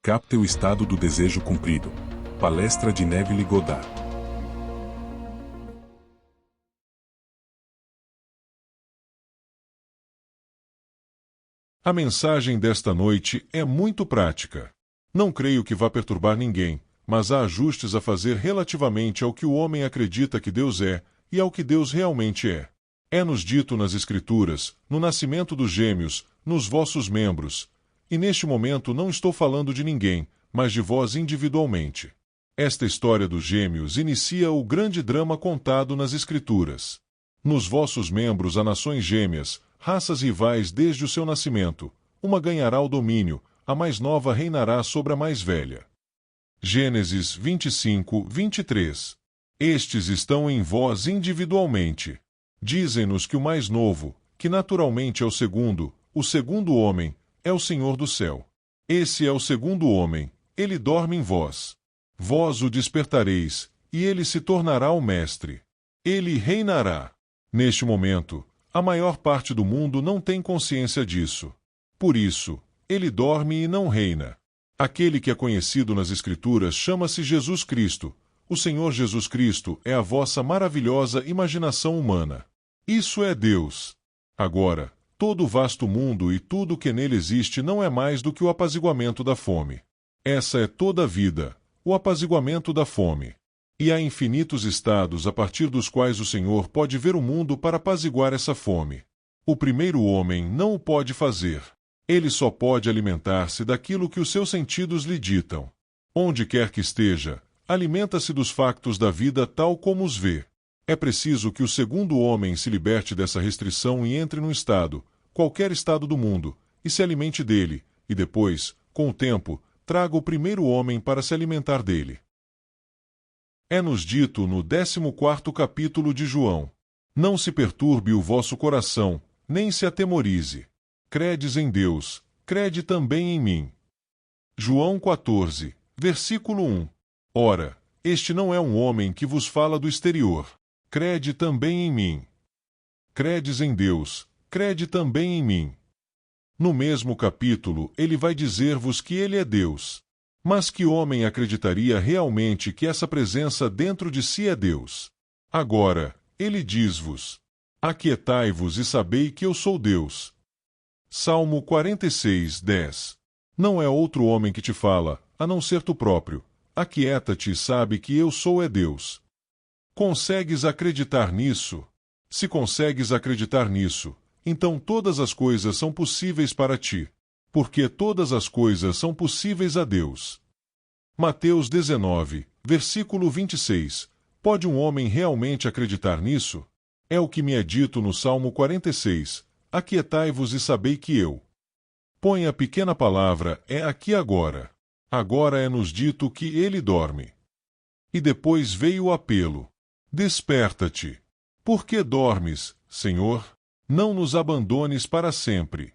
Capte o estado do desejo cumprido. Palestra de Neville Goddard. A mensagem desta noite é muito prática. Não creio que vá perturbar ninguém, mas há ajustes a fazer relativamente ao que o homem acredita que Deus é e ao que Deus realmente é. É-nos dito nas Escrituras, no nascimento dos gêmeos, nos vossos membros. E neste momento não estou falando de ninguém, mas de vós individualmente. Esta história dos gêmeos inicia o grande drama contado nas Escrituras. Nos vossos membros há nações gêmeas, raças rivais desde o seu nascimento. Uma ganhará o domínio, a mais nova reinará sobre a mais velha. Gênesis 25, 23. Estes estão em vós individualmente. Dizem-nos que o mais novo, que naturalmente é o segundo homem, é o Senhor do céu. Esse é o segundo homem, ele dorme em vós. Vós o despertareis, e ele se tornará o mestre. Ele reinará. Neste momento, a maior parte do mundo não tem consciência disso. Por isso, ele dorme e não reina. Aquele que é conhecido nas Escrituras chama-se Jesus Cristo. O Senhor Jesus Cristo é a vossa maravilhosa imaginação humana. Isso é Deus. Agora, todo o vasto mundo e tudo o que nele existe não é mais do que o apaziguamento da fome. Essa é toda a vida, o apaziguamento da fome. E há infinitos estados a partir dos quais o Senhor pode ver o mundo para apaziguar essa fome. O primeiro homem não o pode fazer. Ele só pode alimentar-se daquilo que os seus sentidos lhe ditam. Onde quer que esteja, alimenta-se dos factos da vida tal como os vê. É preciso que o segundo homem se liberte dessa restrição e entre num estado, qualquer estado do mundo, e se alimente dele, e depois, com o tempo, traga o primeiro homem para se alimentar dele. É-nos dito no 14º capítulo de João: Não se perturbe o vosso coração, nem se atemorize. Credes em Deus, crede também em mim. João 14, versículo 1. Ora, este não é um homem que vos fala do exterior. Crede também em mim. Credes em Deus, crede também em mim. No mesmo capítulo, ele vai dizer-vos que ele é Deus. Mas que homem acreditaria realmente que essa presença dentro de si é Deus? Agora, ele diz-vos: Aquietai-vos e sabei que eu sou Deus. Salmo 46, 10. Não é outro homem que te fala, a não ser tu próprio. Aquieta-te e sabe que eu sou Deus. Consegues acreditar nisso? Se consegues acreditar nisso, então todas as coisas são possíveis para ti, porque todas as coisas são possíveis a Deus. Mateus 19, versículo 26. Pode um homem realmente acreditar nisso? É o que me é dito no Salmo 46. Aquietai-vos e sabei que eu. Põe a pequena palavra é aqui agora. Agora é-nos dito que ele dorme. E depois veio o apelo. Desperta-te. Por que dormes, Senhor? Não nos abandones para sempre.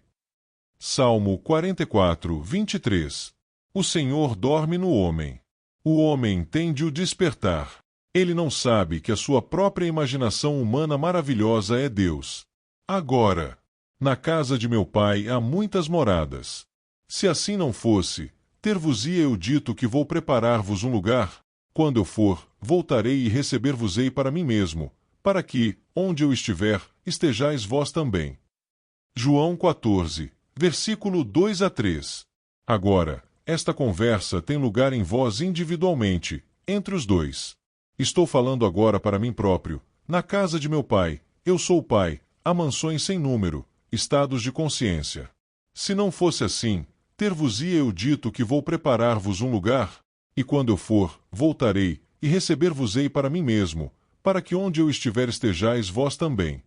Salmo 44, 23. O Senhor dorme no homem. O homem tem de o despertar. Ele não sabe que a sua própria imaginação humana maravilhosa é Deus. Agora, na casa de meu pai há muitas moradas. Se assim não fosse, ter-vos-ia eu dito que vou preparar-vos um lugar? Quando eu for, voltarei e receber-vos-ei para mim mesmo, para que, onde eu estiver, estejais vós também. João 14, versículo 2 a 3. Agora, esta conversa tem lugar em vós individualmente, entre os dois. Estou falando agora para mim próprio. Na casa de meu pai, eu sou o pai, há mansões sem número, estados de consciência. Se não fosse assim, ter-vos-ia eu dito que vou preparar-vos um lugar? E quando eu for, voltarei, e receber-vos-ei para mim mesmo, para que onde eu estiver estejais vós também.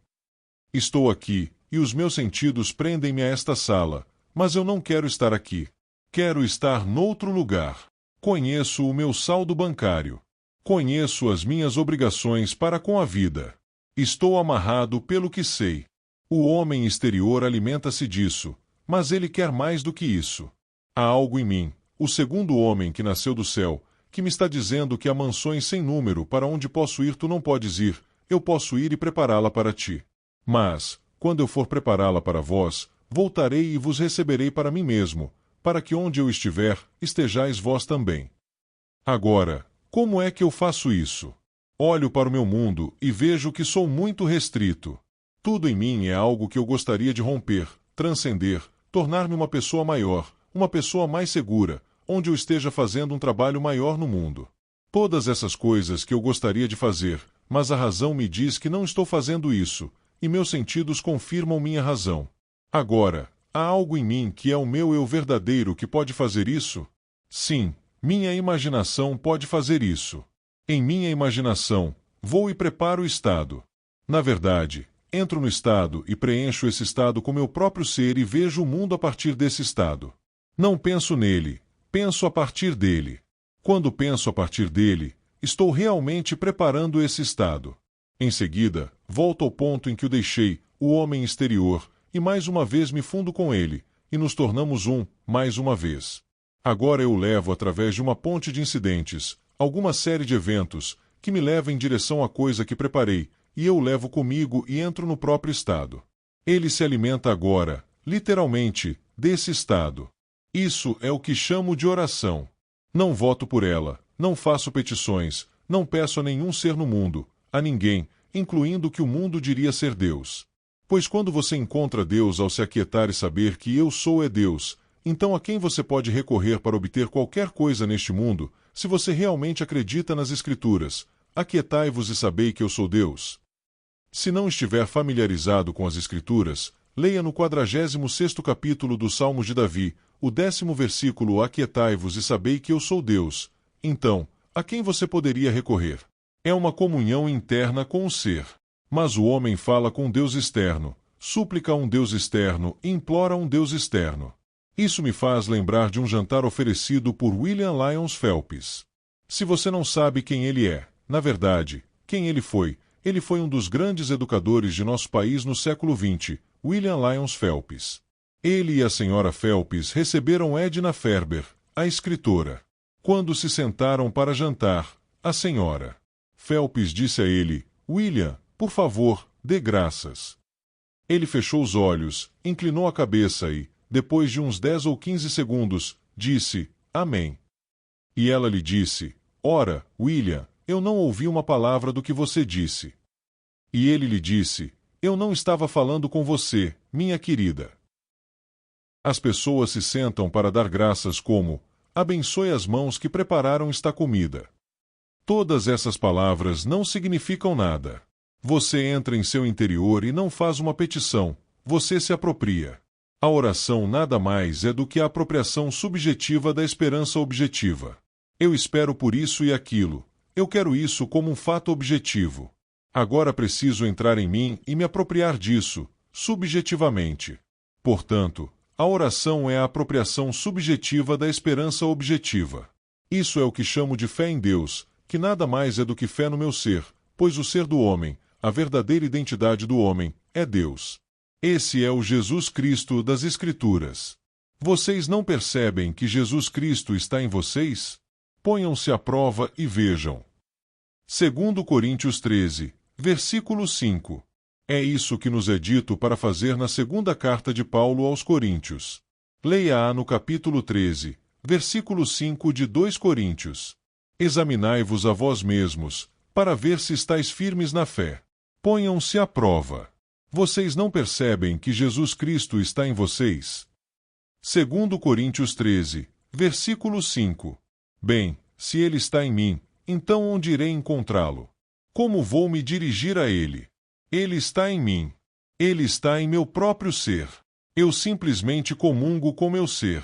Estou aqui, e os meus sentidos prendem-me a esta sala, mas eu não quero estar aqui. Quero estar noutro lugar. Conheço o meu saldo bancário. Conheço as minhas obrigações para com a vida. Estou amarrado pelo que sei. O homem exterior alimenta-se disso, mas ele quer mais do que isso. Há algo em mim, o segundo homem que nasceu do céu, que me está dizendo que há mansões sem número para onde posso ir tu não podes ir, eu posso ir e prepará-la para ti. Mas, quando eu for prepará-la para vós, voltarei e vos receberei para mim mesmo, para que onde eu estiver, estejais vós também. Agora, como é que eu faço isso? Olho para o meu mundo e vejo que sou muito restrito. Tudo em mim é algo que eu gostaria de romper, transcender, tornar-me uma pessoa maior, uma pessoa mais segura, onde eu esteja fazendo um trabalho maior no mundo. Todas essas coisas que eu gostaria de fazer, mas a razão me diz que não estou fazendo isso, e meus sentidos confirmam minha razão. Agora, há algo em mim que é o meu eu verdadeiro que pode fazer isso? Sim, minha imaginação pode fazer isso. Em minha imaginação, vou e preparo o estado. Na verdade, entro no estado e preencho esse estado com meu próprio ser e vejo o mundo a partir desse estado. Não penso nele, penso a partir dele. Quando penso a partir dele, estou realmente preparando esse estado. Em seguida, volto ao ponto em que o deixei, o homem exterior, e mais uma vez me fundo com ele, e nos tornamos um, mais uma vez. Agora eu levo através de uma ponte de incidentes, alguma série de eventos, que me leva em direção à coisa que preparei, e eu o levo comigo e entro no próprio estado. Ele se alimenta agora, literalmente, desse estado. Isso é o que chamo de oração. Não voto por ela, não faço petições, não peço a nenhum ser no mundo, a ninguém, incluindo o que o mundo diria ser Deus. Pois quando você encontra Deus ao se aquietar e saber que eu sou é Deus, então a quem você pode recorrer para obter qualquer coisa neste mundo, se você realmente acredita nas Escrituras? Aquietai-vos e sabei que eu sou Deus. Se não estiver familiarizado com as Escrituras, leia no 46º capítulo do Salmos de Davi, o 10º versículo: Aquietai-vos e sabei que eu sou Deus. Então, a quem você poderia recorrer? É uma comunhão interna com o ser. Mas o homem fala com Deus externo, súplica a um Deus externo, implora a um Deus externo. Isso me faz lembrar de um jantar oferecido por William Lyons Phelps. Se você não sabe quem ele é, na verdade, quem ele foi um dos grandes educadores de nosso país no século XX, William Lyons Phelps. Ele e a senhora Phelps receberam Edna Ferber, a escritora. Quando se sentaram para jantar, a senhora Phelps disse a ele: William, por favor, dê graças. Ele fechou os olhos, inclinou a cabeça e, depois de uns 10 ou 15 segundos, disse: Amém. E ela lhe disse: Ora, William, eu não ouvi uma palavra do que você disse. E ele lhe disse: Eu não estava falando com você, minha querida. As pessoas se sentam para dar graças como: Abençoe as mãos que prepararam esta comida. Todas essas palavras não significam nada. Você entra em seu interior e não faz uma petição, você se apropria. A oração nada mais é do que a apropriação subjetiva da esperança objetiva. Eu espero por isso e aquilo. Eu quero isso como um fato objetivo. Agora preciso entrar em mim e me apropriar disso, subjetivamente. Portanto, a oração é a apropriação subjetiva da esperança objetiva. Isso é o que chamo de fé em Deus, que nada mais é do que fé no meu ser, pois o ser do homem, a verdadeira identidade do homem, é Deus. Esse é o Jesus Cristo das Escrituras. Vocês não percebem que Jesus Cristo está em vocês? Ponham-se à prova e vejam. 2 Coríntios 13, versículo 5. É isso que nos é dito para fazer na segunda carta de Paulo aos Coríntios. Leia-a no capítulo 13, versículo 5 de 2 Coríntios. Examinai-vos a vós mesmos, para ver se estáis firmes na fé. Ponham-se à prova. Vocês não percebem que Jesus Cristo está em vocês? 2 Coríntios 13, versículo 5. Bem, se ele está em mim, então onde irei encontrá-lo? Como vou me dirigir a ele? Ele está em mim. Ele está em meu próprio ser. Eu simplesmente comungo com meu ser.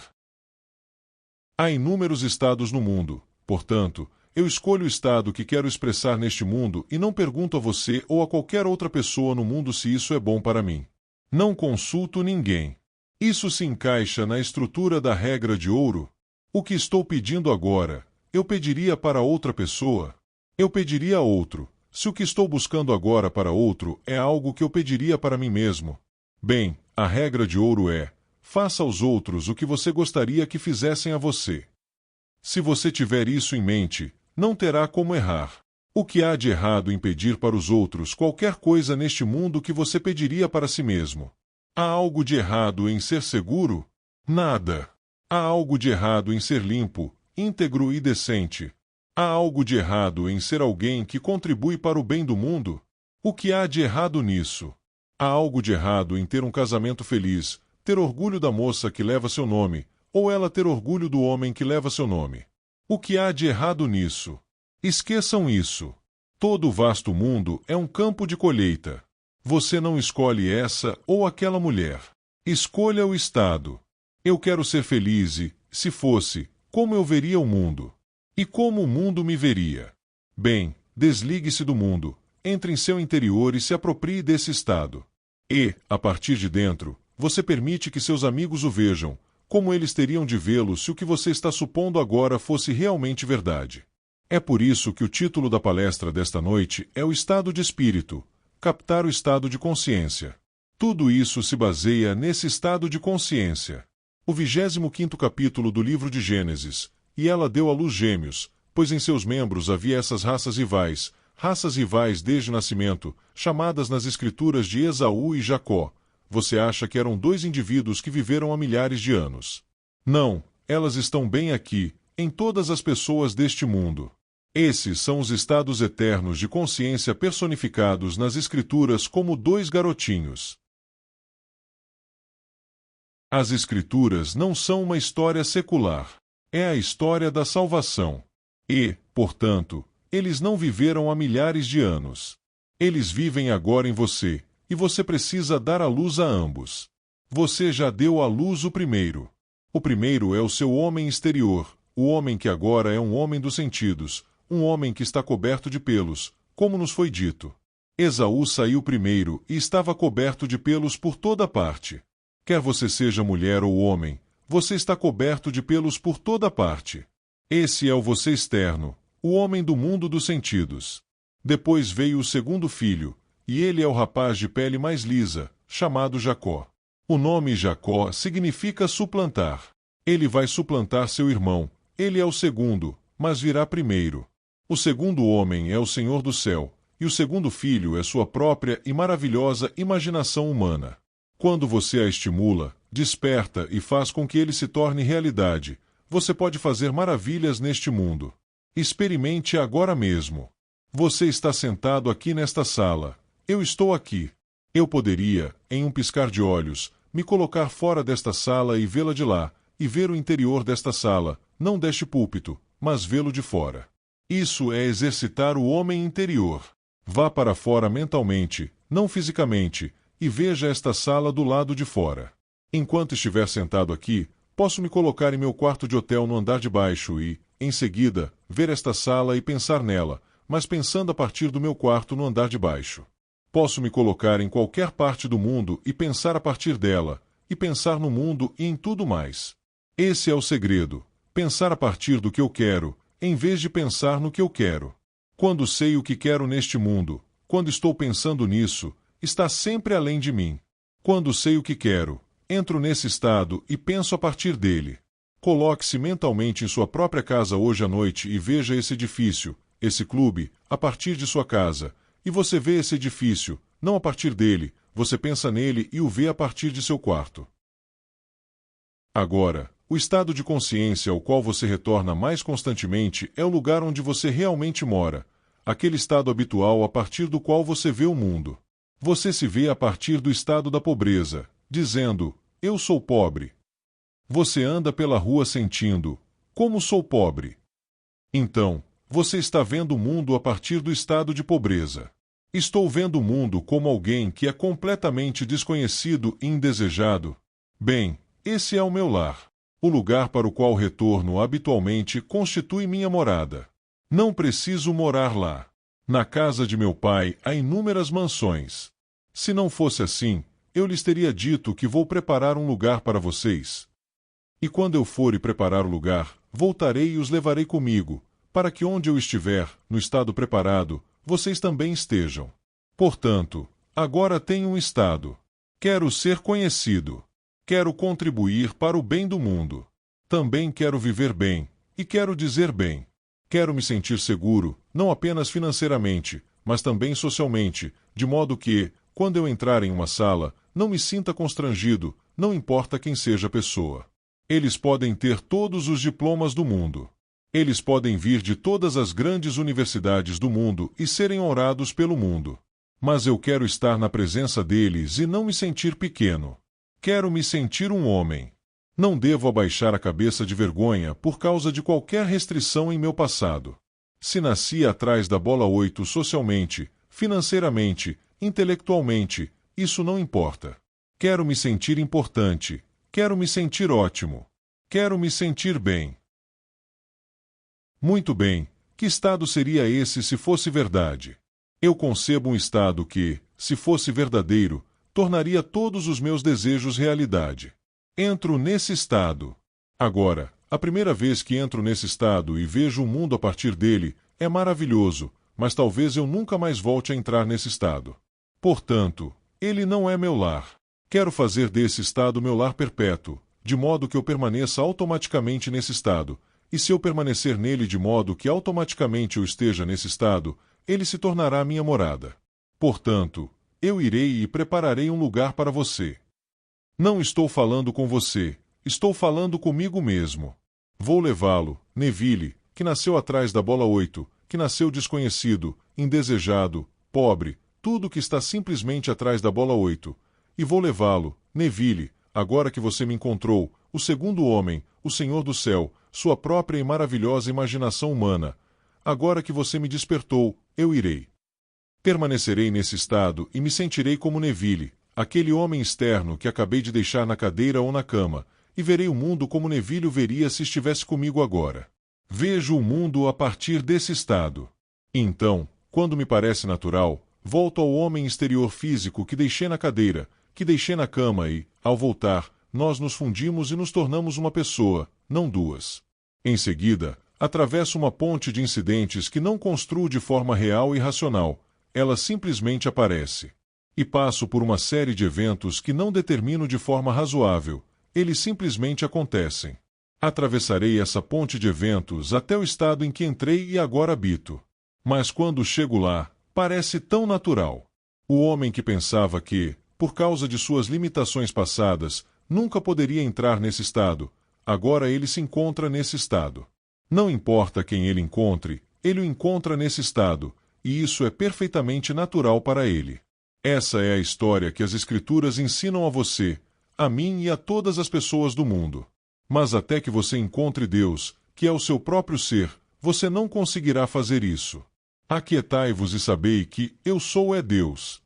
Há inúmeros estados no mundo, portanto, eu escolho o estado que quero expressar neste mundo e não pergunto a você ou a qualquer outra pessoa no mundo se isso é bom para mim. Não consulto ninguém. Isso se encaixa na estrutura da regra de ouro? O que estou pedindo agora, eu pediria para outra pessoa? Eu pediria a outro. Se o que estou buscando agora para outro é algo que eu pediria para mim mesmo. Bem, a regra de ouro é: faça aos outros o que você gostaria que fizessem a você. Se você tiver isso em mente, não terá como errar. O que há de errado em pedir para os outros qualquer coisa neste mundo que você pediria para si mesmo? Há algo de errado em ser seguro? Nada. Há algo de errado em ser limpo, íntegro e decente. Há algo de errado em ser alguém que contribui para o bem do mundo? O que há de errado nisso? Há algo de errado em ter um casamento feliz, ter orgulho da moça que leva seu nome, ou ela ter orgulho do homem que leva seu nome? O que há de errado nisso? Esqueçam isso. Todo o vasto mundo é um campo de colheita. Você não escolhe essa ou aquela mulher. Escolha o estado. Eu quero ser feliz e, se fosse, como eu veria o mundo? E como o mundo me veria? Bem, desligue-se do mundo, entre em seu interior e se aproprie desse estado. E, a partir de dentro, você permite que seus amigos o vejam, como eles teriam de vê-lo se o que você está supondo agora fosse realmente verdade. É por isso que o título da palestra desta noite é o estado de espírito, captar o estado de consciência. Tudo isso se baseia nesse estado de consciência. O 25º capítulo do livro de Gênesis, e ela deu à luz gêmeos, pois em seus membros havia essas raças rivais desde o nascimento, chamadas nas escrituras de Esaú e Jacó. Você acha que eram dois indivíduos que viveram há milhares de anos? Não, elas estão bem aqui, em todas as pessoas deste mundo. Esses são os estados eternos de consciência personificados nas escrituras como dois garotinhos. As escrituras não são uma história secular. É a história da salvação. E, portanto, eles não viveram há milhares de anos. Eles vivem agora em você, e você precisa dar à luz a ambos. Você já deu à luz o primeiro. O primeiro é o seu homem exterior, o homem que agora é um homem dos sentidos, um homem que está coberto de pelos, como nos foi dito. Esaú saiu primeiro e estava coberto de pelos por toda parte. Quer você seja mulher ou homem, você está coberto de pelos por toda parte. Esse é o você externo, o homem do mundo dos sentidos. Depois veio o segundo filho, e ele é o rapaz de pele mais lisa, chamado Jacó. O nome Jacó significa suplantar. Ele vai suplantar seu irmão. Ele é o segundo, mas virá primeiro. O segundo homem é o Senhor do céu, e o segundo filho é sua própria e maravilhosa imaginação humana. Quando você a estimula, desperta e faz com que ele se torne realidade, você pode fazer maravilhas neste mundo. Experimente agora mesmo. Você está sentado aqui nesta sala. Eu estou aqui. Eu poderia, em um piscar de olhos, me colocar fora desta sala e vê-la de lá, e ver o interior desta sala, não deste púlpito, mas vê-lo de fora. Isso é exercitar o homem interior. Vá para fora mentalmente, não fisicamente, e veja esta sala do lado de fora. Enquanto estiver sentado aqui, posso me colocar em meu quarto de hotel no andar de baixo e, em seguida, ver esta sala e pensar nela, mas pensando a partir do meu quarto no andar de baixo. Posso me colocar em qualquer parte do mundo e pensar a partir dela, e pensar no mundo e em tudo mais. Esse é o segredo, pensar a partir do que eu quero, em vez de pensar no que eu quero. Quando sei o que quero neste mundo, quando estou pensando nisso, está sempre além de mim. Quando sei o que quero, entro nesse estado e penso a partir dele. Coloque-se mentalmente em sua própria casa hoje à noite e veja esse edifício, esse clube, a partir de sua casa, e você vê esse edifício, não a partir dele, você pensa nele e o vê a partir de seu quarto. Agora, o estado de consciência ao qual você retorna mais constantemente é o lugar onde você realmente mora, aquele estado habitual a partir do qual você vê o mundo. Você se vê a partir do estado da pobreza, dizendo, eu sou pobre. Você anda pela rua sentindo, como sou pobre. Então, você está vendo o mundo a partir do estado de pobreza. Estou vendo o mundo como alguém que é completamente desconhecido e indesejado. Bem, esse é o meu lar. O lugar para o qual retorno habitualmente constitui minha morada. Não preciso morar lá. Na casa de meu pai há inúmeras mansões. Se não fosse assim, eu lhes teria dito que vou preparar um lugar para vocês. E quando eu for e preparar o lugar, voltarei e os levarei comigo, para que onde eu estiver, no estado preparado, vocês também estejam. Portanto, agora tenho um estado. Quero ser conhecido. Quero contribuir para o bem do mundo. Também quero viver bem, e quero dizer bem. Quero me sentir seguro, não apenas financeiramente, mas também socialmente, de modo que, quando eu entrar em uma sala, não me sinta constrangido, não importa quem seja a pessoa. Eles podem ter todos os diplomas do mundo. Eles podem vir de todas as grandes universidades do mundo e serem honrados pelo mundo. Mas eu quero estar na presença deles e não me sentir pequeno. Quero me sentir um homem. Não devo abaixar a cabeça de vergonha por causa de qualquer restrição em meu passado. Se nasci atrás da bola 8 socialmente, financeiramente, intelectualmente, isso não importa. Quero me sentir importante. Quero me sentir ótimo. Quero me sentir bem. Muito bem, que estado seria esse se fosse verdade? Eu concebo um estado que, se fosse verdadeiro, tornaria todos os meus desejos realidade. Entro nesse estado. Agora, a primeira vez que entro nesse estado e vejo o mundo a partir dele, é maravilhoso, mas talvez eu nunca mais volte a entrar nesse estado. Portanto, ele não é meu lar. Quero fazer desse estado meu lar perpétuo, de modo que eu permaneça automaticamente nesse estado, e se eu permanecer nele de modo que automaticamente eu esteja nesse estado, ele se tornará minha morada. Portanto, eu irei e prepararei um lugar para você. Não estou falando com você, estou falando comigo mesmo. Vou levá-lo, Neville, que nasceu atrás da bola 8, que nasceu desconhecido, indesejado, pobre, tudo que está simplesmente atrás da bola 8. E vou levá-lo, Neville, agora que você me encontrou, o segundo homem, o Senhor do céu, sua própria e maravilhosa imaginação humana. Agora que você me despertou, eu irei. Permanecerei nesse estado e me sentirei como Neville, aquele homem externo que acabei de deixar na cadeira ou na cama, e verei o mundo como Neville o veria se estivesse comigo agora. Vejo o mundo a partir desse estado. Então, quando me parece natural, volto ao homem exterior físico que deixei na cadeira, que deixei na cama e, ao voltar, nós nos fundimos e nos tornamos uma pessoa, não duas. Em seguida, atravesso uma ponte de incidentes que não construo de forma real e racional, ela simplesmente aparece. E passo por uma série de eventos que não determino de forma razoável, eles simplesmente acontecem. Atravessarei essa ponte de eventos até o estado em que entrei e agora habito. Mas quando chego lá, parece tão natural. O homem que pensava que, por causa de suas limitações passadas, nunca poderia entrar nesse estado, agora ele se encontra nesse estado. Não importa quem ele encontre, ele o encontra nesse estado, e isso é perfeitamente natural para ele. Essa é a história que as Escrituras ensinam a você, a mim e a todas as pessoas do mundo. Mas até que você encontre Deus, que é o seu próprio ser, você não conseguirá fazer isso. Aquietai-vos e sabei que eu sou Deus.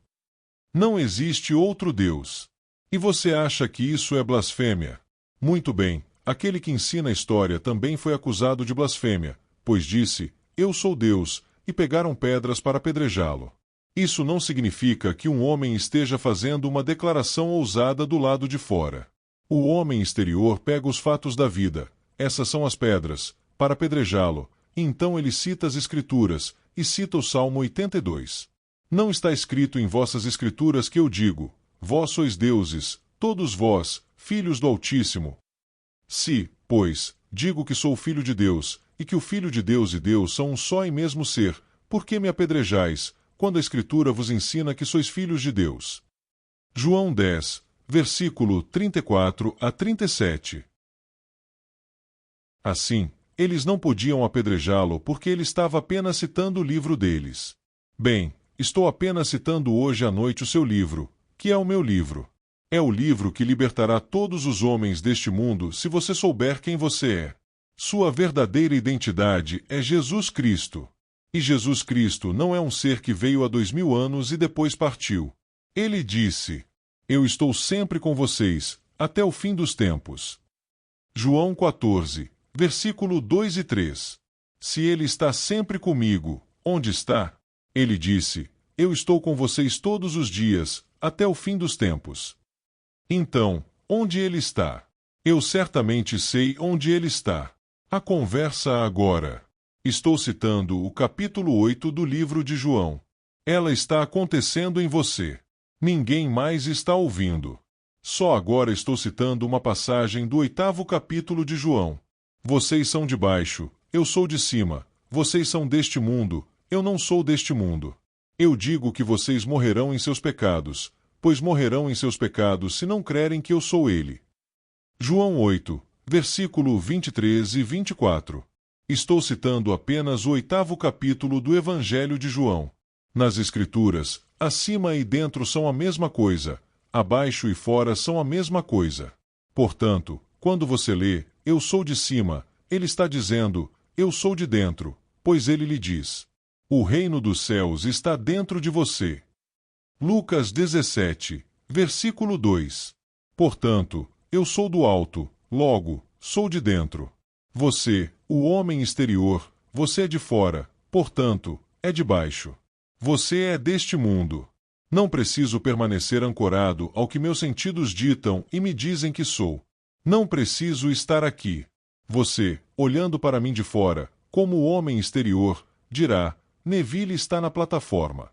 Não existe outro Deus. E você acha que isso é blasfêmia? Muito bem, aquele que ensina a história também foi acusado de blasfêmia, pois disse, eu sou Deus, e pegaram pedras para apedrejá-lo. Isso não significa que um homem esteja fazendo uma declaração ousada do lado de fora. O homem exterior pega os fatos da vida, essas são as pedras, para apedrejá-lo, e então ele cita as Escrituras, e cita o Salmo 82. Não está escrito em vossas Escrituras que eu digo, vós sois deuses, todos vós, filhos do Altíssimo. Se, pois, digo que sou filho de Deus, e que o Filho de Deus e Deus são um só e mesmo ser, por que me apedrejais, quando a Escritura vos ensina que sois filhos de Deus? João 10, versículo 34 a 37. Assim, eles não podiam apedrejá-lo porque ele estava apenas citando o livro deles. Bem, estou apenas citando hoje à noite o seu livro, que é o meu livro. É o livro que libertará todos os homens deste mundo se você souber quem você é. Sua verdadeira identidade é Jesus Cristo. E Jesus Cristo não é um ser que veio há 2000 anos e depois partiu. Ele disse, eu estou sempre com vocês, até o fim dos tempos. João 14, versículo 2 e 3. Se ele está sempre comigo, onde está? Ele disse, eu estou com vocês todos os dias, até o fim dos tempos. Então, onde ele está? Eu certamente sei onde ele está. A conversa agora. Estou citando o capítulo 8 do livro de João. Ela está acontecendo em você. Ninguém mais está ouvindo. Só agora estou citando uma passagem do 8º capítulo de João. Vocês são de baixo, eu sou de cima. Vocês são deste mundo, eu não sou deste mundo. Eu digo que vocês morrerão em seus pecados, pois morrerão em seus pecados se não crerem que eu sou ele. João 8, versículo 23 e 24. Estou citando apenas o 8º capítulo do Evangelho de João. Nas Escrituras, acima e dentro são a mesma coisa, abaixo e fora são a mesma coisa. Portanto, quando você lê, eu sou de cima, ele está dizendo, eu sou de dentro, pois ele lhe diz: o reino dos céus está dentro de você. Lucas 17, versículo 2. Portanto, eu sou do alto, logo, sou de dentro. Você, o homem exterior, você é de fora, portanto, é de baixo. Você é deste mundo. Não preciso permanecer ancorado ao que meus sentidos ditam e me dizem que sou. Não preciso estar aqui. Você, olhando para mim de fora, como o homem exterior, dirá: Neville está na plataforma.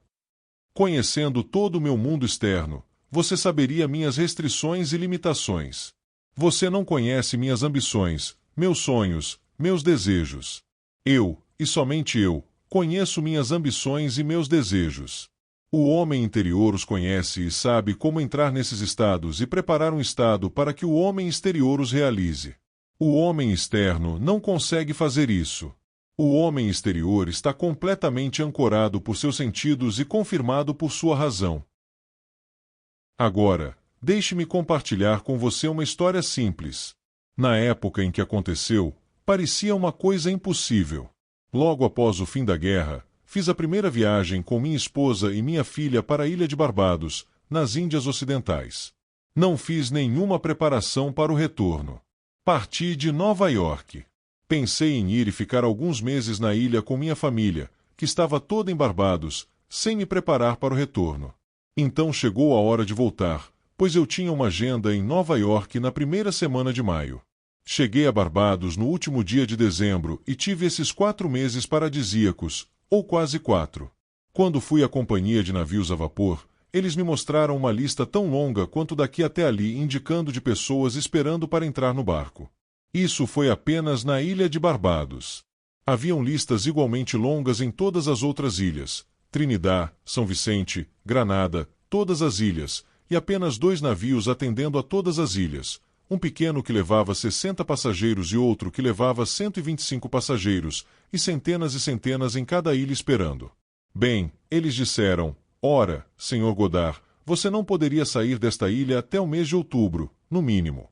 Conhecendo todo o meu mundo externo, você saberia minhas restrições e limitações. Você não conhece minhas ambições, meus sonhos, meus desejos. Eu, e somente eu, conheço minhas ambições e meus desejos. O homem interior os conhece e sabe como entrar nesses estados e preparar um estado para que o homem exterior os realize. O homem externo não consegue fazer isso. O homem exterior está completamente ancorado por seus sentidos e confirmado por sua razão. Agora, deixe-me compartilhar com você uma história simples. Na época em que aconteceu, parecia uma coisa impossível. Logo após o fim da guerra, fiz a primeira viagem com minha esposa e minha filha para a ilha de Barbados, nas Índias Ocidentais. Não fiz nenhuma preparação para o retorno. Parti de Nova York. Pensei em ir e ficar alguns meses na ilha com minha família, que estava toda em Barbados, sem me preparar para o retorno. Então chegou a hora de voltar, pois eu tinha uma agenda em Nova York na primeira semana de maio. Cheguei a Barbados no último dia de dezembro e tive esses 4 meses paradisíacos, ou quase 4. Quando fui à companhia de navios a vapor, eles me mostraram uma lista tão longa quanto daqui até ali, indicando de pessoas esperando para entrar no barco. Isso foi apenas na ilha de Barbados. Haviam listas igualmente longas em todas as outras ilhas: Trinidad, São Vicente, Granada, todas as ilhas, e apenas 2 navios atendendo a todas as ilhas. Um pequeno que levava 60 passageiros e outro que levava 125 passageiros, e centenas em cada ilha esperando. Bem, eles disseram: ora, Sr. Godard, você não poderia sair desta ilha até o mês de outubro, no mínimo.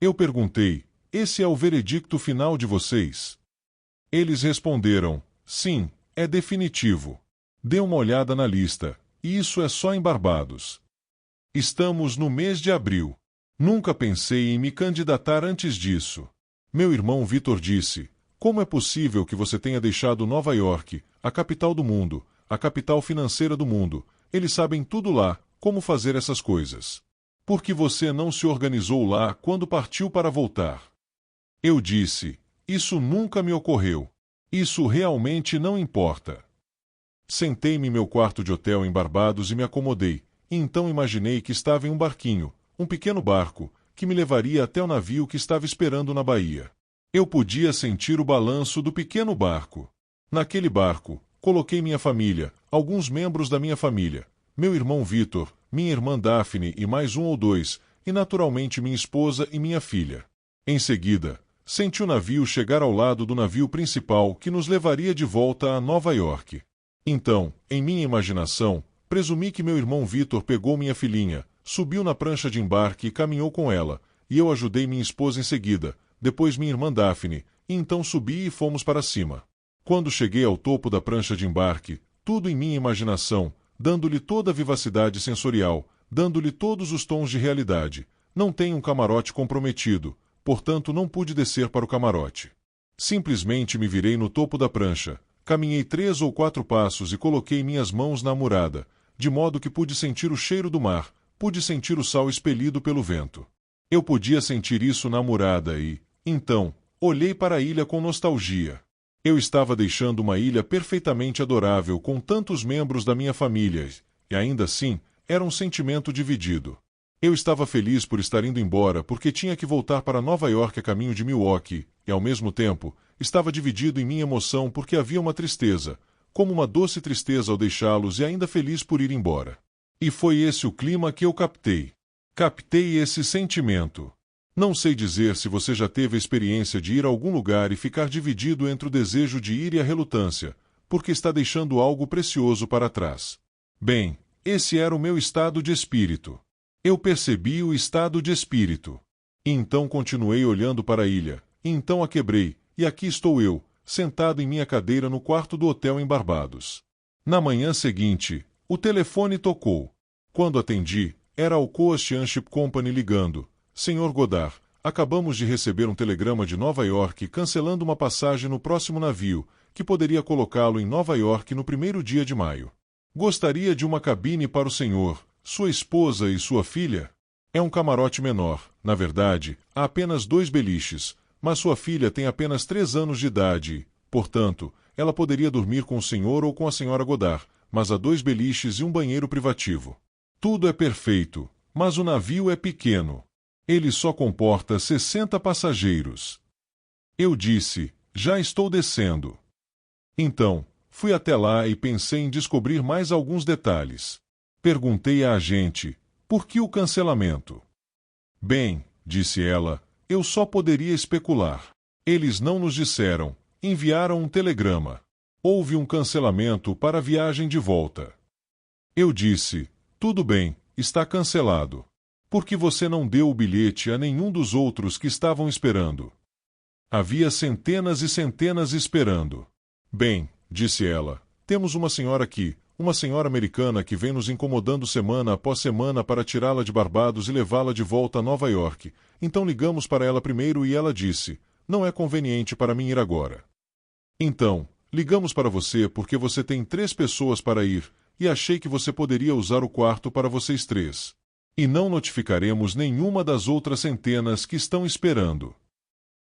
Eu perguntei: esse é o veredicto final de vocês? Eles responderam: sim, é definitivo. Dê uma olhada na lista, e isso é só em Barbados. Estamos no mês de abril. Nunca pensei em me candidatar antes disso. Meu irmão Vitor disse: como é possível que você tenha deixado Nova York, a capital do mundo, a capital financeira do mundo? Eles sabem tudo lá, como fazer essas coisas. Por que você não se organizou lá quando partiu para voltar? Eu disse: isso nunca me ocorreu. Isso realmente não importa. Sentei-me em meu quarto de hotel em Barbados e me acomodei, e então imaginei que estava em um barquinho, um pequeno barco, que me levaria até o navio que estava esperando na baía. Eu podia sentir o balanço do pequeno barco. Naquele barco, coloquei minha família, alguns membros da minha família, meu irmão Vitor, minha irmã Daphne e mais 1 ou 2, e naturalmente minha esposa e minha filha. Em seguida, senti o navio chegar ao lado do navio principal que nos levaria de volta a Nova York. Então, em minha imaginação, presumi que meu irmão Vitor pegou minha filhinha, subiu na prancha de embarque e caminhou com ela, e eu ajudei minha esposa em seguida, depois minha irmã Daphne, e então subi e fomos para cima. Quando cheguei ao topo da prancha de embarque, tudo em minha imaginação, dando-lhe toda a vivacidade sensorial, dando-lhe todos os tons de realidade. Não tenho um camarote comprometido, portanto não pude descer para o camarote. Simplesmente me virei no topo da prancha, caminhei 3 ou 4 passos e coloquei minhas mãos na murada, de modo que pude sentir o cheiro do mar, pude sentir o sal expelido pelo vento. Eu podia sentir isso na murada e, então, olhei para a ilha com nostalgia. Eu estava deixando uma ilha perfeitamente adorável com tantos membros da minha família, e ainda assim, era um sentimento dividido. Eu estava feliz por estar indo embora porque tinha que voltar para Nova York a caminho de Milwaukee, e ao mesmo tempo, estava dividido em minha emoção porque havia uma tristeza, como uma doce tristeza ao deixá-los e ainda feliz por ir embora. E foi esse o clima que eu captei. Captei esse sentimento. Não sei dizer se você já teve a experiência de ir a algum lugar e ficar dividido entre o desejo de ir e a relutância, porque está deixando algo precioso para trás. Bem, esse era o meu estado de espírito. Eu percebi o estado de espírito. E então continuei olhando para a ilha, e então a quebrei, e aqui estou eu, sentado em minha cadeira no quarto do hotel em Barbados. Na manhã seguinte, o telefone tocou. Quando atendi, era a Alcoa Steamship Company ligando. Senhor Goddard, acabamos de receber um telegrama de Nova York cancelando uma passagem no próximo navio, que poderia colocá-lo em Nova York no 1º dia de maio. Gostaria de uma cabine para o senhor, sua esposa e sua filha? É um camarote menor. Na verdade, há apenas 2 beliches, mas sua filha tem apenas 3 anos de idade e, portanto, ela poderia dormir com o senhor ou com a senhora Goddard, mas há 2 beliches e um banheiro privativo. Tudo é perfeito, mas o navio é pequeno. Ele só comporta 60 passageiros. Eu disse, já estou descendo. Então, fui até lá e pensei em descobrir mais alguns detalhes. Perguntei à agente, por que o cancelamento? Bem, disse ela, eu só poderia especular. Eles não nos disseram, enviaram um telegrama. Houve um cancelamento para a viagem de volta. Eu disse, tudo bem, está cancelado. Por que você não deu o bilhete a nenhum dos outros que estavam esperando? Havia centenas e centenas esperando. Bem, disse ela, temos uma senhora aqui, uma senhora americana que vem nos incomodando semana após semana para tirá-la de Barbados e levá-la de volta a Nova York. Então ligamos para ela primeiro e ela disse, não é conveniente para mim ir agora. Então, ligamos para você porque você tem 3 pessoas para ir, e achei que você poderia usar o quarto para vocês 3. E não notificaremos nenhuma das outras centenas que estão esperando.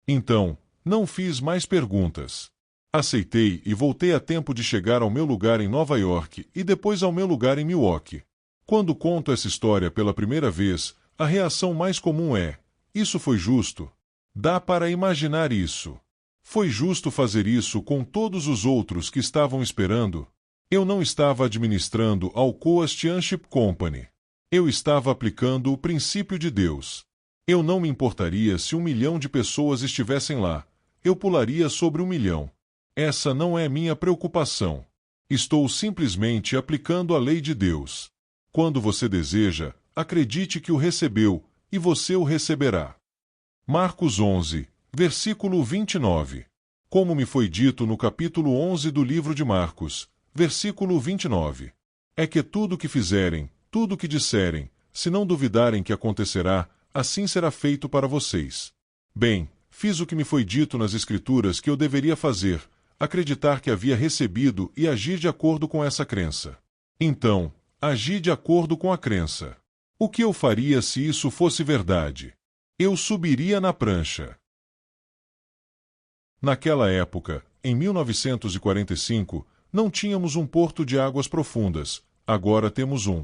Então, não fiz mais perguntas. Aceitei e voltei a tempo de chegar ao meu lugar em Nova York e depois ao meu lugar em Milwaukee. Quando conto essa história pela primeira vez, a reação mais comum é: isso foi justo? Dá para imaginar isso. Foi justo fazer isso com todos os outros que estavam esperando? Eu não estava administrando a Alcoa Steamship Company. Eu estava aplicando o princípio de Deus. Eu não me importaria se 1 milhão de pessoas estivessem lá. Eu pularia sobre 1 milhão. Essa não é minha preocupação. Estou simplesmente aplicando a lei de Deus. Quando você deseja, acredite que o recebeu, e você o receberá. Marcos 11, versículo 29. Como me foi dito no capítulo 11 do livro de Marcos, versículo 29. É que tudo o que fizerem, tudo o que disserem, se não duvidarem que acontecerá, assim será feito para vocês. Bem, fiz o que me foi dito nas Escrituras que eu deveria fazer, acreditar que havia recebido e agir de acordo com essa crença. Então, agi de acordo com a crença. O que eu faria se isso fosse verdade? Eu subiria na prancha. Naquela época, em 1945, não tínhamos um porto de águas profundas, agora temos um.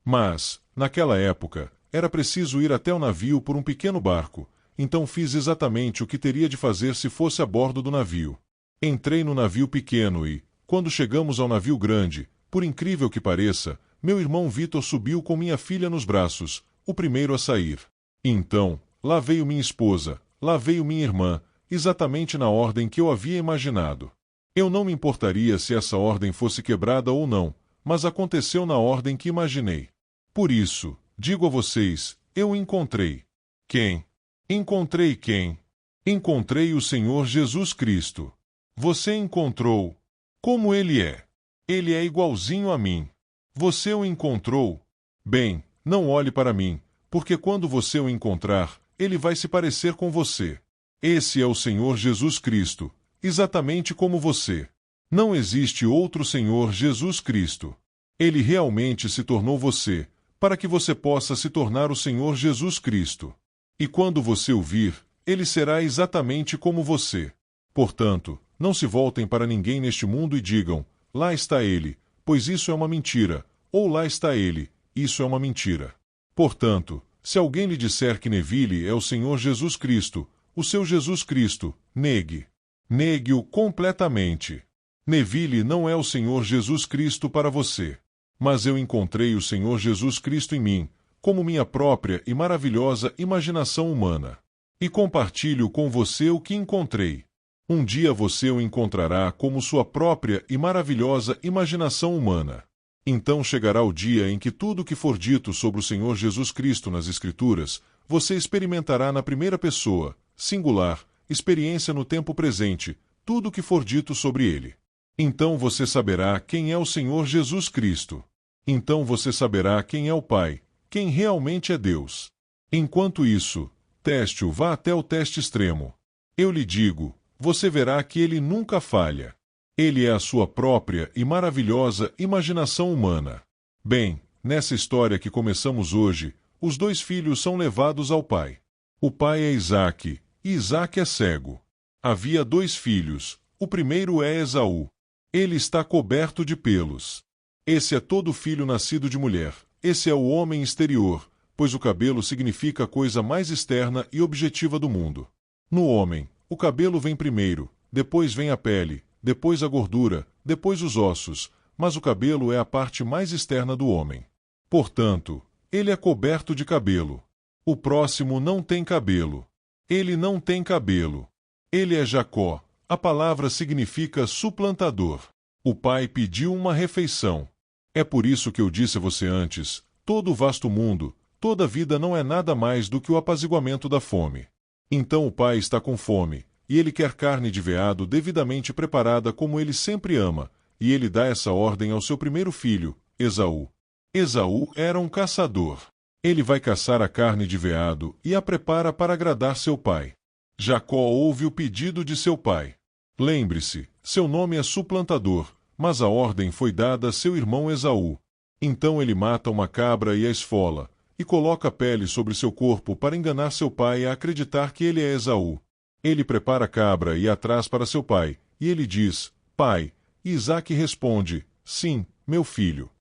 Mas, naquela época, era preciso ir até o navio por um pequeno barco, então fiz exatamente o que teria de fazer se fosse a bordo do navio. Entrei no navio pequeno e, quando chegamos ao navio grande, por incrível que pareça, meu irmão Vitor subiu com minha filha nos braços, o primeiro a sair. Então, lá veio minha esposa, lá veio minha irmã, exatamente na ordem que eu havia imaginado. Eu não me importaria se essa ordem fosse quebrada ou não, mas aconteceu na ordem que imaginei. Por isso, digo a vocês, eu encontrei. Quem? Encontrei quem? Encontrei o Senhor Jesus Cristo. Você encontrou. Como ele é? Ele é igualzinho a mim. Você o encontrou? Bem, não olhe para mim, porque quando você o encontrar, ele vai se parecer com você. Esse é o Senhor Jesus Cristo, exatamente como você. Não existe outro Senhor Jesus Cristo. Ele realmente se tornou você, para que você possa se tornar o Senhor Jesus Cristo. E quando você o vir, ele será exatamente como você. Portanto, não se voltem para ninguém neste mundo e digam, lá está ele, pois isso é uma mentira, ou lá está ele, isso é uma mentira. Portanto, se alguém lhe disser que Neville é o Senhor Jesus Cristo, o seu Jesus Cristo, negue. Negue-o completamente. Neville não é o Senhor Jesus Cristo para você. Mas eu encontrei o Senhor Jesus Cristo em mim, como minha própria e maravilhosa imaginação humana. E compartilho com você o que encontrei. Um dia você o encontrará como sua própria e maravilhosa imaginação humana. Então chegará o dia em que tudo o que for dito sobre o Senhor Jesus Cristo nas Escrituras, você experimentará na primeira pessoa, singular, experiência no tempo presente, tudo o que for dito sobre ele. Então você saberá quem é o Senhor Jesus Cristo. Então você saberá quem é o Pai, quem realmente é Deus. Enquanto isso, teste-o, vá até o teste extremo. Eu lhe digo, você verá que ele nunca falha. Ele é a sua própria e maravilhosa imaginação humana. Bem, nessa história que começamos hoje, os dois filhos são levados ao pai. O pai é Isaque, e Isaque é cego. Havia dois filhos, o primeiro é Esaú. Ele está coberto de pelos. Esse é todo filho nascido de mulher, esse é o homem exterior, pois o cabelo significa a coisa mais externa e objetiva do mundo. No homem, o cabelo vem primeiro, depois vem a pele, depois a gordura, depois os ossos, mas o cabelo é a parte mais externa do homem. Portanto, ele é coberto de cabelo. O próximo não tem cabelo. Ele não tem cabelo. Ele é Jacó. A palavra significa suplantador. O pai pediu uma refeição. É por isso que eu disse a você antes, todo o vasto mundo, toda a vida não é nada mais do que o apaziguamento da fome. Então o pai está com fome, e ele quer carne de veado devidamente preparada como ele sempre ama, e ele dá essa ordem ao seu primeiro filho, Esaú. Esaú era um caçador. Ele vai caçar a carne de veado e a prepara para agradar seu pai. Jacó ouve o pedido de seu pai. Lembre-se, seu nome é suplantador, mas a ordem foi dada a seu irmão Esaú. Então ele mata uma cabra e a esfola, e coloca a pele sobre seu corpo para enganar seu pai a acreditar que ele é Esaú. Ele prepara a cabra e a traz para seu pai, e ele diz, Pai, e Isaque responde, Sim, meu filho.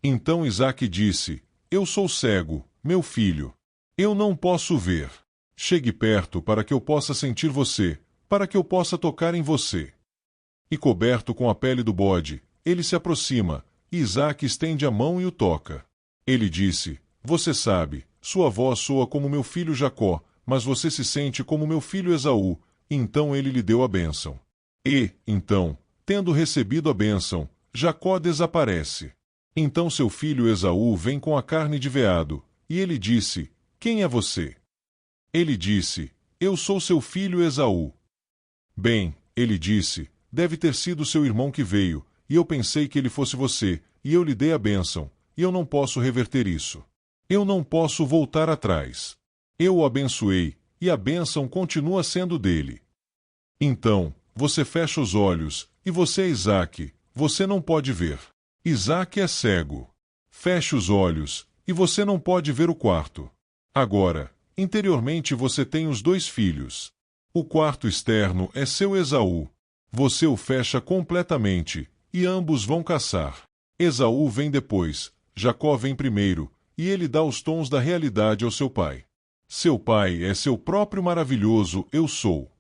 Então Isaque disse, Eu sou cego, meu filho. Eu não posso ver. Chegue perto para que eu possa sentir você, para que eu possa tocar em você. E coberto com a pele do bode, ele se aproxima, e Isaque estende a mão e o toca. Ele disse, Você sabe, sua voz soa como meu filho Jacó, mas você se sente como meu filho Esaú. Então ele lhe deu a bênção. E, então, tendo recebido a bênção, Jacó desaparece. Então seu filho Esaú vem com a carne de veado, e ele disse, Quem é você? Ele disse, Eu sou seu filho Esaú. Bem, ele disse, deve ter sido seu irmão que veio, e eu pensei que ele fosse você, e eu lhe dei a bênção, e eu não posso reverter isso. Eu não posso voltar atrás. Eu o abençoei, e a bênção continua sendo dele. Então, você fecha os olhos, e você é Isaque, você não pode ver. Isaque é cego. Feche os olhos, e você não pode ver o quarto. Agora, interiormente você tem os dois filhos. O quarto externo é seu Esaú. Você o fecha completamente, e ambos vão caçar. Esaú vem depois, Jacó vem primeiro, e ele dá os tons da realidade ao seu pai. Seu pai é seu próprio maravilhoso Eu Sou.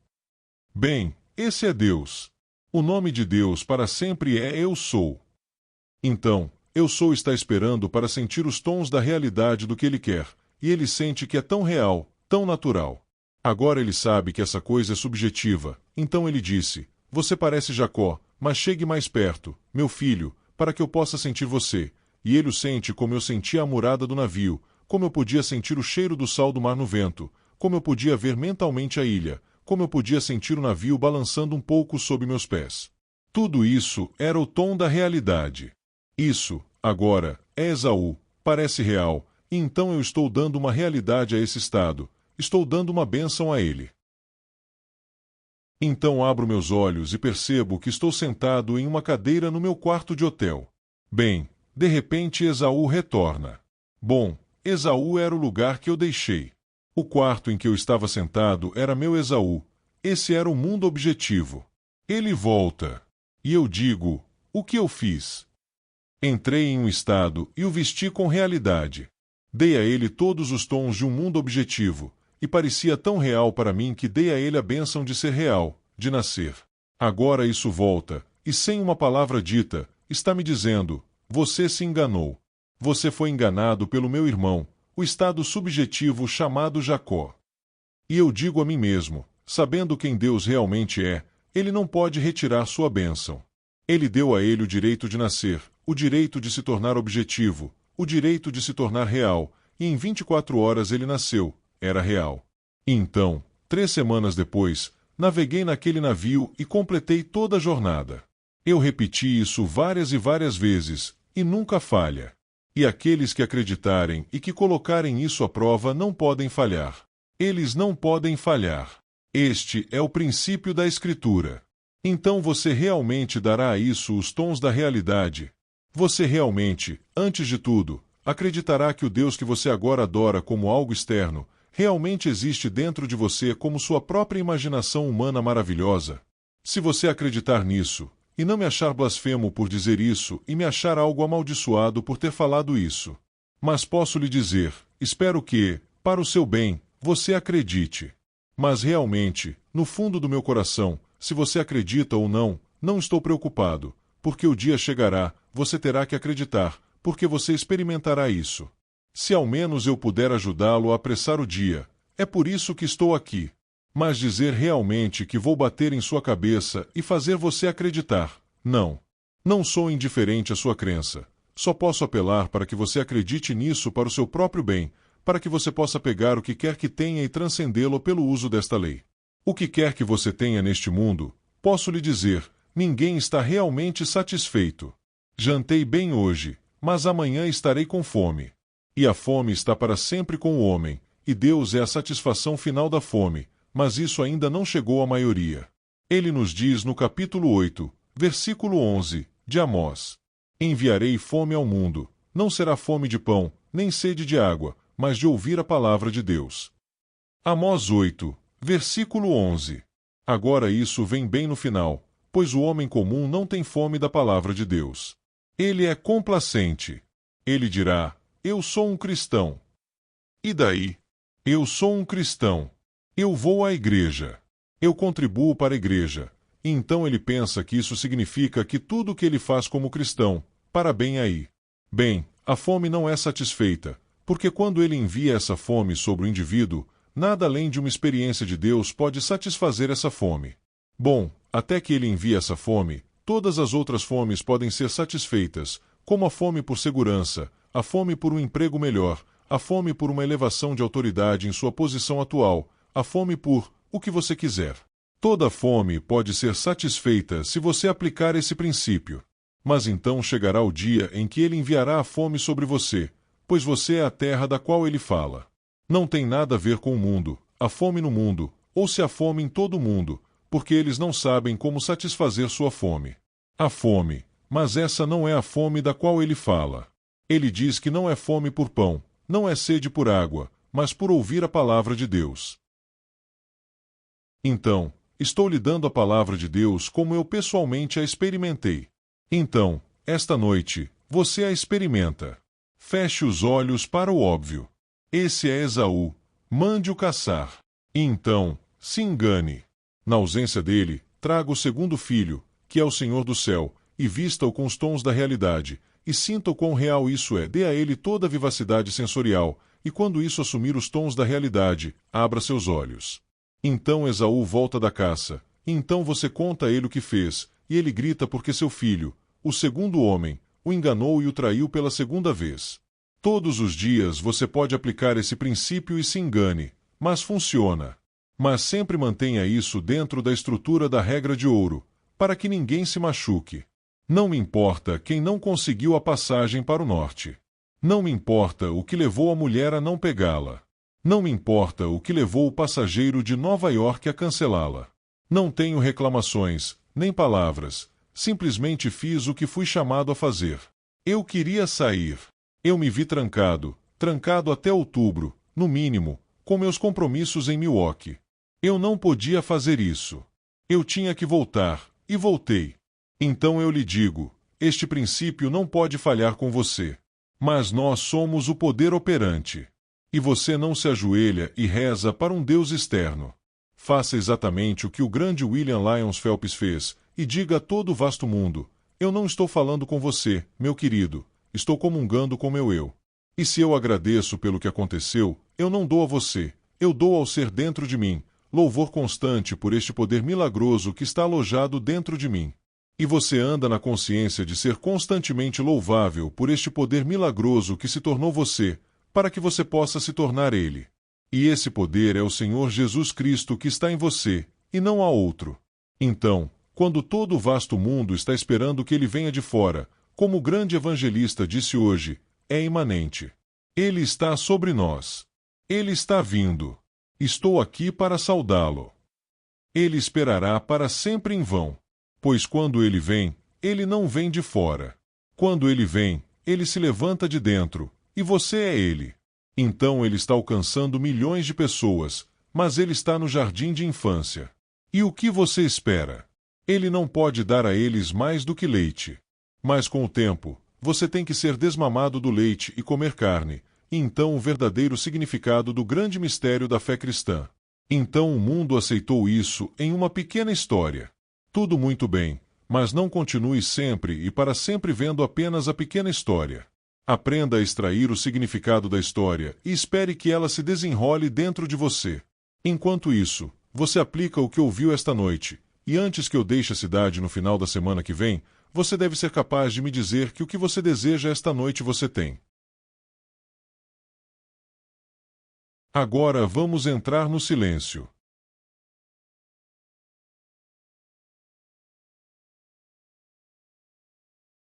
Bem, esse é Deus. O nome de Deus para sempre é Eu Sou. Então, Eu Sou está esperando para sentir os tons da realidade do que ele quer, e ele sente que é tão real, tão natural. Agora ele sabe que essa coisa é subjetiva, então ele disse, Você parece Jacó, mas chegue mais perto, meu filho, para que eu possa sentir você. E ele o sente como eu sentia a murada do navio, como eu podia sentir o cheiro do sal do mar no vento, como eu podia ver mentalmente a ilha, como eu podia sentir o navio balançando um pouco sob meus pés. Tudo isso era o tom da realidade. Isso, agora, é Esaú, parece real, e então eu estou dando uma realidade a esse estado, estou dando uma bênção a ele. Então abro meus olhos e percebo que estou sentado em uma cadeira no meu quarto de hotel. Bem, de repente Esaú retorna. Bom, Esaú era o lugar que eu deixei. O quarto em que eu estava sentado era meu Esaú. Esse era o mundo objetivo. Ele volta. E eu digo, o que eu fiz? Entrei em um estado e o vesti com realidade. Dei a ele todos os tons de um mundo objetivo, e parecia tão real para mim que dei a ele a bênção de ser real, de nascer. Agora isso volta, e sem uma palavra dita, está me dizendo, você se enganou. Você foi enganado pelo meu irmão, o estado subjetivo chamado Jacó. E eu digo a mim mesmo, sabendo quem Deus realmente é, ele não pode retirar sua bênção. Ele deu a ele o direito de nascer, o direito de se tornar objetivo, o direito de se tornar real, e em 24 horas ele nasceu, era real. E então, 3 semanas depois, naveguei naquele navio e completei toda a jornada. Eu repeti isso várias e várias vezes, e nunca falha. E aqueles que acreditarem e que colocarem isso à prova não podem falhar. Eles não podem falhar. Este é o princípio da Escritura. Então você realmente dará a isso os tons da realidade. Você realmente, antes de tudo, acreditará que o Deus que você agora adora como algo externo, realmente existe dentro de você como sua própria imaginação humana maravilhosa? Se você acreditar nisso, e não me achar blasfemo por dizer isso e me achar algo amaldiçoado por ter falado isso, mas posso lhe dizer, espero que, para o seu bem, você acredite. Mas realmente, no fundo do meu coração, se você acredita ou não, não estou preocupado, porque o dia chegará, você terá que acreditar, porque você experimentará isso. Se ao menos eu puder ajudá-lo a apressar o dia, é por isso que estou aqui. Mas dizer realmente que vou bater em sua cabeça e fazer você acreditar, não. Não sou indiferente à sua crença. Só posso apelar para que você acredite nisso para o seu próprio bem, para que você possa pegar o que quer que tenha e transcendê-lo pelo uso desta lei. O que quer que você tenha neste mundo, posso lhe dizer, ninguém está realmente satisfeito. Jantei bem hoje, mas amanhã estarei com fome. E a fome está para sempre com o homem, e Deus é a satisfação final da fome, mas isso ainda não chegou à maioria. Ele nos diz no capítulo 8, versículo 11, de Amós: Enviarei fome ao mundo, não será fome de pão, nem sede de água, mas de ouvir a palavra de Deus. Amós 8, versículo 11. Agora isso vem bem no final, pois o homem comum não tem fome da palavra de Deus. Ele é complacente. Ele dirá, eu sou um cristão. E daí? Eu sou um cristão. Eu vou à igreja. Eu contribuo para a igreja. E então ele pensa que isso significa que tudo o que ele faz como cristão, para bem aí. Bem, a fome não é satisfeita, porque quando ele envia essa fome sobre o indivíduo, nada além de uma experiência de Deus pode satisfazer essa fome. Bom, até que ele envie essa fome, todas as outras fomes podem ser satisfeitas, como a fome por segurança, a fome por um emprego melhor, a fome por uma elevação de autoridade em sua posição atual, a fome por o que você quiser. Toda fome pode ser satisfeita se você aplicar esse princípio. Mas então chegará o dia em que ele enviará a fome sobre você, pois você é a terra da qual ele fala. Não tem nada a ver com o mundo, a fome no mundo, ou se há fome em todo o mundo, porque eles não sabem como satisfazer sua fome. Há fome, mas essa não é a fome da qual ele fala. Ele diz que não é fome por pão, não é sede por água, mas por ouvir a palavra de Deus. Então, estou lhe dando a palavra de Deus como eu pessoalmente a experimentei. Então, esta noite, você a experimenta. Feche os olhos para o óbvio. Esse é Esaú, mande-o caçar. E então, se engane. Na ausência dele, traga o segundo filho, que é o Senhor do céu, e vista-o com os tons da realidade, e sinta o quão real isso é, dê a ele toda a vivacidade sensorial, e quando isso assumir os tons da realidade, abra seus olhos. Então Esaú volta da caça, e então você conta a ele o que fez, e ele grita porque seu filho, o segundo homem, o enganou e o traiu pela segunda vez. Todos os dias você pode aplicar esse princípio e se engane, mas funciona. Mas sempre mantenha isso dentro da estrutura da regra de ouro, para que ninguém se machuque. Não me importa quem não conseguiu a passagem para o norte. Não me importa o que levou a mulher a não pegá-la. Não me importa o que levou o passageiro de Nova York a cancelá-la. Não tenho reclamações, nem palavras. Simplesmente fiz o que fui chamado a fazer. Eu queria sair. Eu me vi trancado até outubro, no mínimo, com meus compromissos em Milwaukee. Eu não podia fazer isso. Eu tinha que voltar, e voltei. Então eu lhe digo, este princípio não pode falhar com você. Mas nós somos o poder operante. E você não se ajoelha e reza para um Deus externo. Faça exatamente o que o grande William Lyons Phelps fez, e diga a todo o vasto mundo, eu não estou falando com você, meu querido, estou comungando com meu eu. E se eu agradeço pelo que aconteceu, eu não dou a você, Eu dou ao ser dentro de mim louvor constante por este poder milagroso que está alojado dentro de mim. E você anda na consciência de ser constantemente louvável por este poder milagroso que se tornou você, para que você possa se tornar ele. E esse poder é o Senhor Jesus Cristo que está em você, e não há outro. Então, quando todo o vasto mundo está esperando que ele venha de fora, como o grande evangelista disse hoje, é imanente. Ele está sobre nós. Ele está vindo. Estou aqui para saudá-lo. Ele esperará para sempre em vão. Pois quando ele vem, ele não vem de fora. Quando ele vem, ele se levanta de dentro, e você é ele. Então ele está alcançando milhões de pessoas, mas ele está no jardim de infância. E o que você espera? Ele não pode dar a eles mais do que leite. Mas com o tempo, você tem que ser desmamado do leite e comer carne, e então o verdadeiro significado do grande mistério da fé cristã. Então o mundo aceitou isso em uma pequena história. Tudo muito bem, mas não continue sempre e para sempre vendo apenas a pequena história. Aprenda a extrair o significado da história e espere que ela se desenrole dentro de você. Enquanto isso, você aplica o que ouviu esta noite, e antes que eu deixe a cidade no final da semana que vem, você deve ser capaz de me dizer que o que você deseja esta noite você tem. Agora vamos entrar no silêncio.